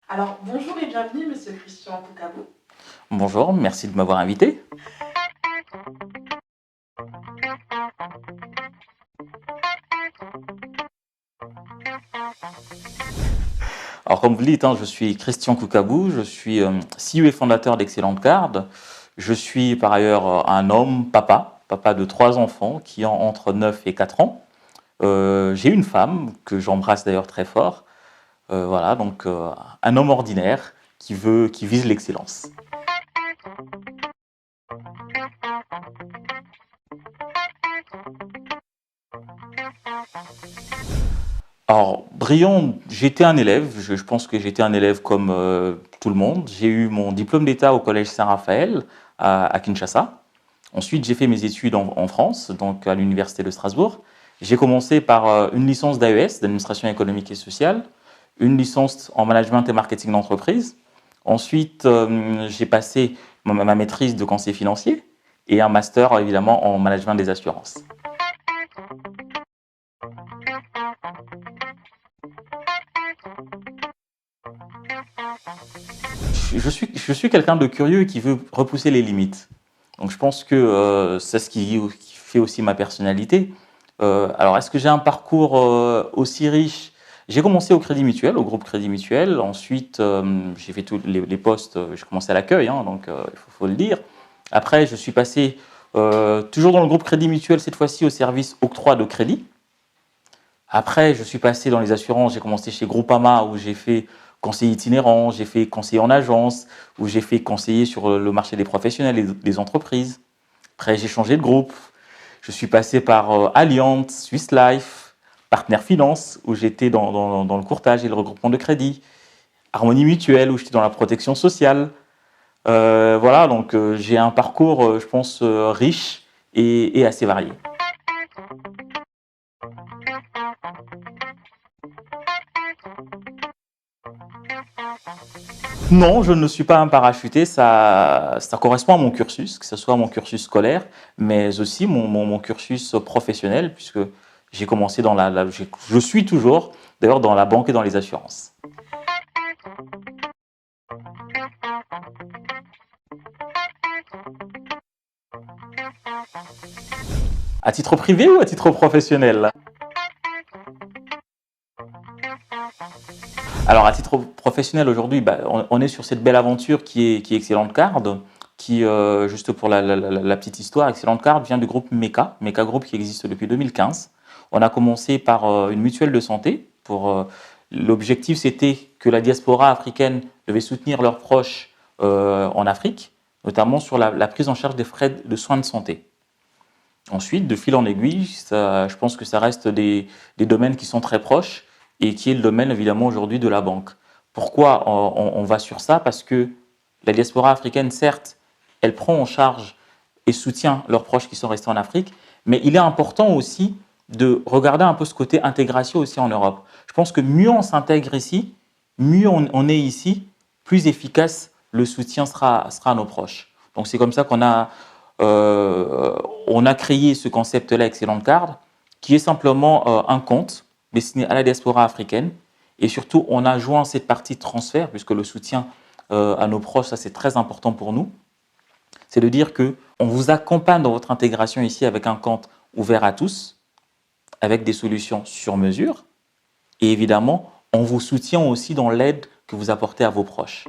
Alors, bonjour et bienvenue, Monsieur Christian Koukabou. Bonjour, merci de m'avoir invité. Alors, comme vous le dites, je suis Christian Koukabou, je suis CEO et fondateur d'Excellente Card. Je suis par ailleurs un homme, papa de 3 enfants qui ont entre 9 et 4 ans. J'ai une femme que j'embrasse d'ailleurs très fort. Voilà, donc un homme ordinaire qui vise l'excellence. Alors, brillant, j'étais un élève, je pense que j'étais un élève comme tout le monde. J'ai eu mon diplôme d'État au Collège Saint-Raphaël à Kinshasa. Ensuite, j'ai fait mes études en France, donc à l'Université de Strasbourg. J'ai commencé par une licence d'AES, d'administration économique et sociale, une licence en management et marketing d'entreprise. Ensuite, j'ai passé ma maîtrise de conseiller financier et un master évidemment en management des assurances. Je suis quelqu'un de curieux et qui veut repousser les limites. Donc je pense que c'est ce qui fait aussi ma personnalité. Alors est-ce que j'ai un parcours aussi riche? J'ai commencé au Crédit Mutuel, au groupe Crédit Mutuel. Ensuite, j'ai fait tous les postes. J'ai commencé à l'accueil, donc il faut le dire. Après, je suis passé toujours dans le groupe Crédit Mutuel, cette fois-ci au service octroi de crédit. Après, je suis passé dans les assurances. J'ai commencé chez Groupama où j'ai fait conseiller itinérant, j'ai fait conseiller en agence, où j'ai fait conseiller sur le marché des professionnels et des entreprises. Après, j'ai changé de groupe. Je suis passé par Allianz, Swiss Life, Partner Finance, où j'étais dans le courtage et le regroupement de crédit. Harmonie Mutuelle, où j'étais dans la protection sociale. Voilà, donc j'ai un parcours, je pense, riche et assez varié. Non, je ne suis pas un parachuté, ça correspond à mon cursus, que ce soit mon cursus scolaire, mais aussi mon cursus professionnel, puisque j'ai commencé je suis toujours d'ailleurs dans la banque et dans les assurances. À titre privé ou à titre professionnel? Alors, à titre professionnel, aujourd'hui, on est sur cette belle aventure qui est Excellente Card, qui, juste pour la petite histoire, Excellente Card vient du groupe Meka Group qui existe depuis 2015. On a commencé par une mutuelle de santé. L'objectif, c'était que la diaspora africaine devait soutenir leurs proches en Afrique, notamment sur la prise en charge des frais de soins de santé. Ensuite, de fil en aiguille, je pense que ça reste des domaines qui sont très proches et qui est le domaine évidemment aujourd'hui de la banque. Pourquoi on va sur ça? Parce que la diaspora africaine, certes, elle prend en charge et soutient leurs proches qui sont restés en Afrique, mais il est important aussi de regarder un peu ce côté intégration aussi en Europe. Je pense que mieux on s'intègre ici, mieux on est ici, plus efficace le soutien sera à nos proches. Donc c'est comme ça euh, on a créé ce concept-là, Excellente Card, qui est simplement un compte destiné à la diaspora africaine. Et surtout, on a joint cette partie transfert, puisque le soutien à nos proches, ça c'est très important pour nous. C'est de dire que on vous accompagne dans votre intégration ici avec un compte ouvert à tous, avec des solutions sur mesure. Et évidemment, on vous soutient aussi dans l'aide que vous apportez à vos proches.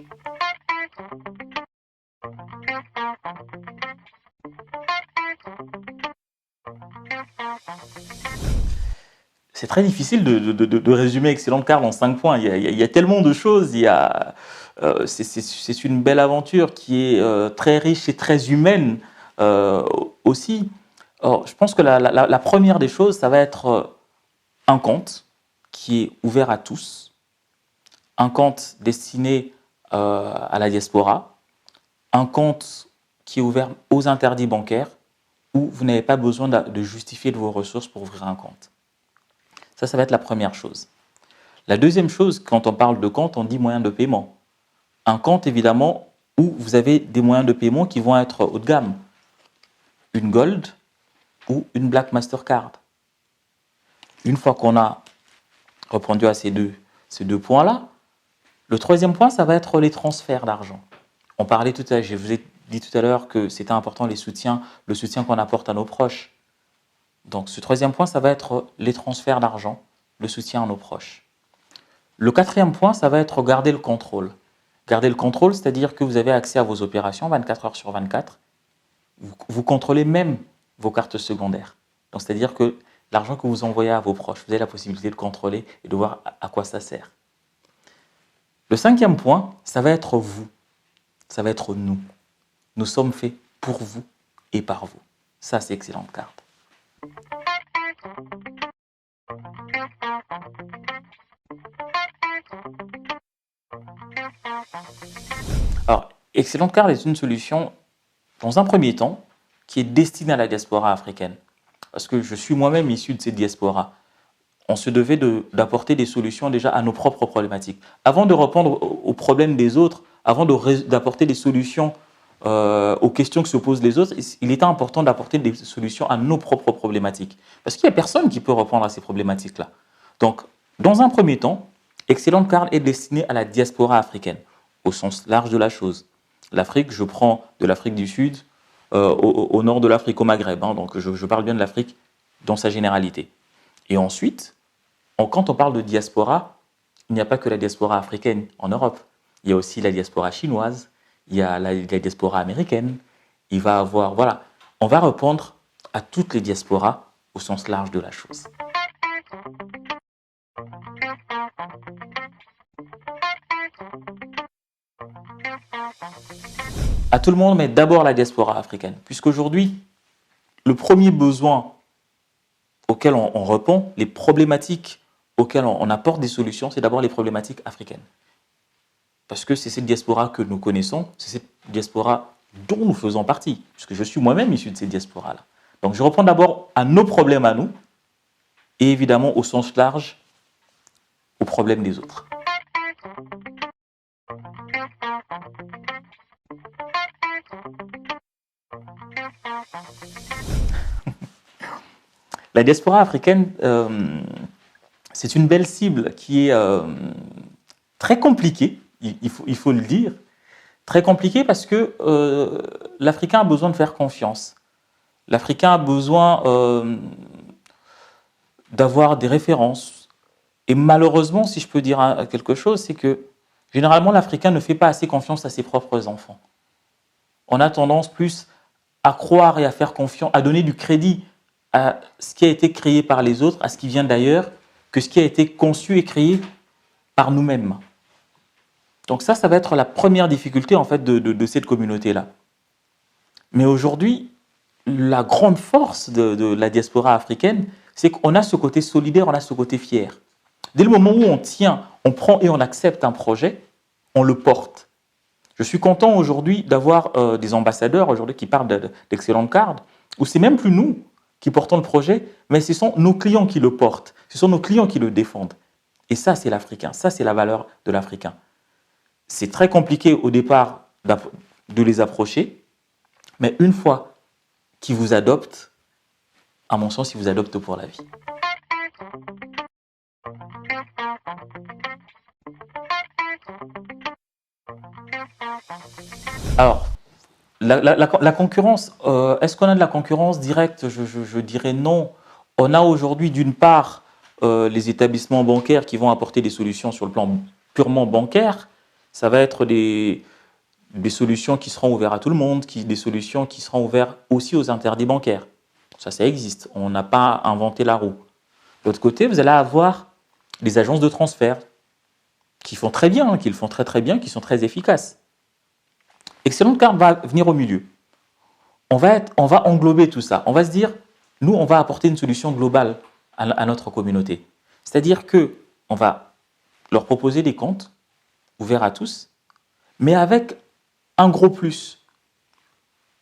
C'est très difficile de résumer Excellente Card en 5 points. Il y a tellement de choses. C'est une belle aventure qui est très riche et très humaine aussi. Alors, je pense que la première des choses, ça va être un compte qui est ouvert à tous, un compte destiné à la diaspora, un compte qui est ouvert aux interdits bancaires où vous n'avez pas besoin de justifier de vos ressources pour ouvrir un compte. Ça va être la première chose. La deuxième chose, quand on parle de compte, on dit moyen de paiement. Un compte, évidemment, où vous avez des moyens de paiement qui vont être haut de gamme. Une Gold ou une Black Mastercard. Une fois qu'on a répondu à ces deux points-là, Le troisième point, ça va être les transferts d'argent. On parlait tout à l'heure, je vous ai dit tout à l'heure que c'était important le soutien qu'on apporte à nos proches. Donc ce troisième point, ça va être les transferts d'argent, le soutien à nos proches. Le quatrième point, ça va être garder le contrôle. Garder le contrôle, c'est-à-dire que vous avez accès à vos opérations 24 heures sur 24. Vous contrôlez même vos cartes secondaires. Donc c'est-à-dire que l'argent que vous envoyez à vos proches, vous avez la possibilité de contrôler et de voir à quoi ça sert. Le cinquième point, ça va être vous. Ça va être nous. Nous sommes faits pour vous et par vous. Ça, c'est excellente carte. Alors, excellente carte est une solution, dans un premier temps, qui est destinée à la diaspora africaine. Parce que je suis moi-même issu de cette diaspora. On se devait d'apporter des solutions déjà à nos propres problématiques. Avant de répondre aux problèmes des autres, avant d'apporter des solutions aux questions que se posent les autres, il était important d'apporter des solutions à nos propres problématiques. Parce qu'il n'y a personne qui peut répondre à ces problématiques-là. Donc, dans un premier temps, Excellente carte est destinée à la diaspora africaine, au sens large de la chose. L'Afrique, je prends de l'Afrique du Sud au nord de l'Afrique, au Maghreb. Donc, je parle bien de l'Afrique dans sa généralité. Et ensuite, quand on parle de diaspora, il n'y a pas que la diaspora africaine en Europe. Il y a aussi la diaspora chinoise, il y a la diaspora américaine. Il va avoir, voilà, on va répondre à toutes les diasporas au sens large de la chose. À tout le monde, mais d'abord la diaspora africaine. Puisqu'aujourd'hui, le premier besoin auquel on répond, les problématiques auxquelles on apporte des solutions, c'est d'abord les problématiques africaines. Parce que c'est cette diaspora que nous connaissons, c'est cette diaspora dont nous faisons partie, puisque je suis moi-même issu de cette diaspora-là. Donc je reprends d'abord à nos problèmes à nous, et évidemment au sens large, aux problèmes des autres. La diaspora africaine, c'est une belle cible qui est très compliquée, il faut le dire. Très compliquée parce que l'Africain a besoin de faire confiance. L'Africain a besoin d'avoir des références. Et malheureusement, si je peux dire quelque chose, c'est que généralement, l'Africain ne fait pas assez confiance à ses propres enfants. On a tendance plus à croire et à faire confiance, à donner du crédit à ce qui a été créé par les autres, à ce qui vient d'ailleurs, que ce qui a été conçu et créé par nous-mêmes. Donc ça va être la première difficulté en fait de cette communauté-là. Mais aujourd'hui, la grande force de la diaspora africaine, c'est qu'on a ce côté solidaire, on a ce côté fier. Dès le moment où on tient, on prend et on accepte un projet, on le porte. Je suis content aujourd'hui d'avoir des ambassadeurs aujourd'hui qui parlent d'Excellente Card, où c'est même plus nous qui portons le projet, mais ce sont nos clients qui le portent, ce sont nos clients qui le défendent. Et ça, c'est l'Africain, ça, c'est la valeur de l'Africain. C'est très compliqué au départ de les approcher, mais une fois qu'ils vous adoptent, à mon sens, ils vous adoptent pour la vie. Alors, la concurrence, est-ce qu'on a de la concurrence directe? Je dirais non. On a aujourd'hui d'une part les établissements bancaires qui vont apporter des solutions sur le plan purement bancaire. Ça va être des solutions qui seront ouvertes à tout le monde, des solutions qui seront ouvertes aussi aux interdits bancaires. Ça existe. On n'a pas inventé la roue. De l'autre côté, vous allez avoir des agences de transfert qui font très bien, qui le font très très bien, qui sont très efficaces. Excellente Carte va venir au milieu. On va englober tout ça. On va se dire, nous, on va apporter une solution globale à notre communauté. C'est-à-dire qu'on va leur proposer des comptes ouverts à tous, mais avec un gros plus.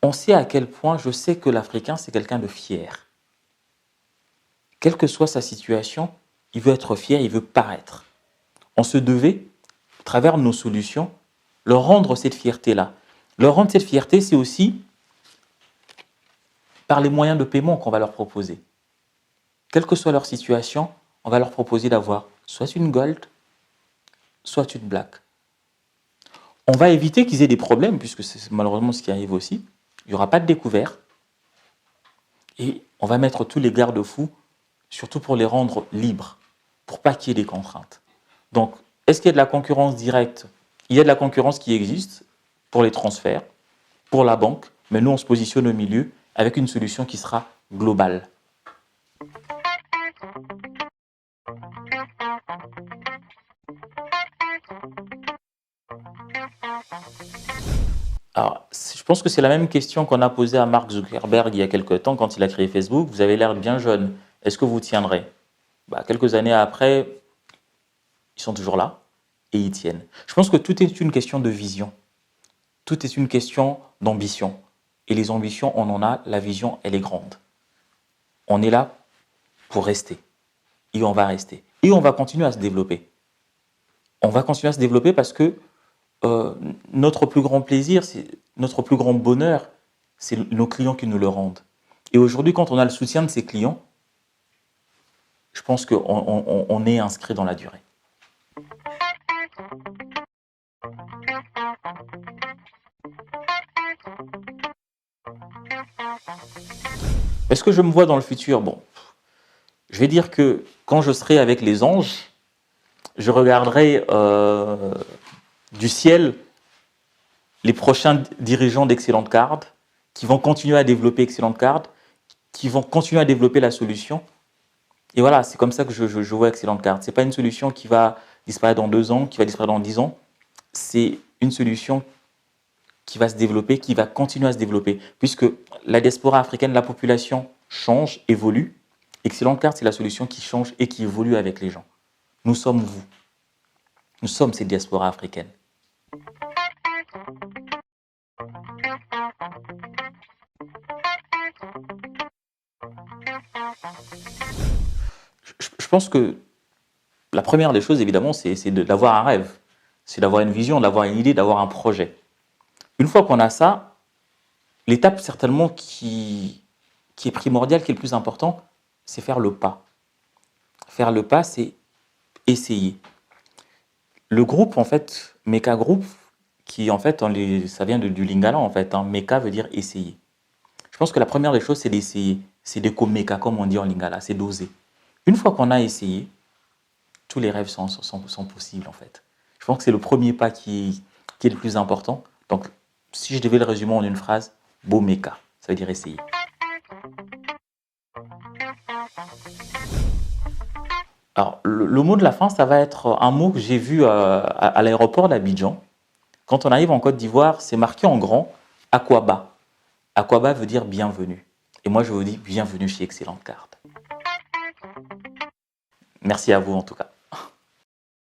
On sait à quel point je sais que l'Africain, c'est quelqu'un de fier. Quelle que soit sa situation, il veut être fier, il veut paraître. On se devait, à travers nos solutions, leur rendre cette fierté-là. Leur rendre cette fierté, c'est aussi par les moyens de paiement qu'on va leur proposer. Quelle que soit leur situation, on va leur proposer d'avoir soit une gold, soit une black. On va éviter qu'ils aient des problèmes, puisque c'est malheureusement ce qui arrive aussi. Il n'y aura pas de découvert. Et on va mettre tous les garde-fous, surtout pour les rendre libres, pour pas qu'il y ait des contraintes. Donc, est-ce qu'il y a de la concurrence directe? Il y a de la concurrence qui existe pour les transferts, pour la banque, mais nous, on se positionne au milieu avec une solution qui sera globale. Alors, je pense que c'est la même question qu'on a posée à Mark Zuckerberg il y a quelques temps quand il a créé Facebook. Vous avez l'air bien jeune. Est-ce que vous tiendrez? Quelques années après, ils sont toujours là et ils tiennent. Je pense que tout est une question de vision. Tout est une question d'ambition. Et les ambitions, on en a. La vision, elle est grande. On est là pour rester. Et on va rester. Et on va continuer à se développer. On va continuer à se développer parce que notre plus grand plaisir, notre plus grand bonheur, c'est nos clients qui nous le rendent. Et aujourd'hui, quand on a le soutien de ces clients, je pense qu'on est inscrit dans la durée. Est-ce que je me vois dans le futur? Bon, je vais dire que quand je serai avec les anges, je regarderai du ciel les prochains dirigeants d'Excellent Card qui vont continuer à développer Excellent Card, qui vont continuer à développer la solution. Et voilà, c'est comme ça que je vois Excellent Card. Ce n'est pas une solution qui va disparaître dans 2 ans, qui va disparaître dans 10 ans. C'est une solution qui va se développer, qui va continuer à se développer. Puisque la diaspora africaine, la population change, évolue. Excellent Card, c'est la solution qui change et qui évolue avec les gens. Nous sommes vous. Nous sommes cette diaspora africaine. Je pense que la première des choses, évidemment, c'est d'avoir un rêve. C'est d'avoir une vision, d'avoir une idée, d'avoir un projet. Une fois qu'on a ça, l'étape certainement qui est primordiale, qui est le plus important, c'est faire le pas. Faire le pas, c'est essayer. Le groupe, en fait, Meka Group, qui en fait, ça vient du lingala, en fait. Meka veut dire essayer. Je pense que la première des choses, c'est d'essayer. C'est de Meka, comme on dit en lingala, c'est d'oser. Une fois qu'on a essayé, tous les rêves sont possibles, en fait. Je pense que c'est le premier pas qui est le plus important. Donc, si je devais le résumer en une phrase, Bomeka, ça veut dire essayer. Alors, le mot de la fin, ça va être un mot que j'ai vu à l'aéroport d'Abidjan. Quand on arrive en Côte d'Ivoire, c'est marqué en grand « Akwaba ». Akwaba veut dire « bienvenue ». Et moi, je vous dis « bienvenue chez Excellent Card ». Merci à vous en tout cas.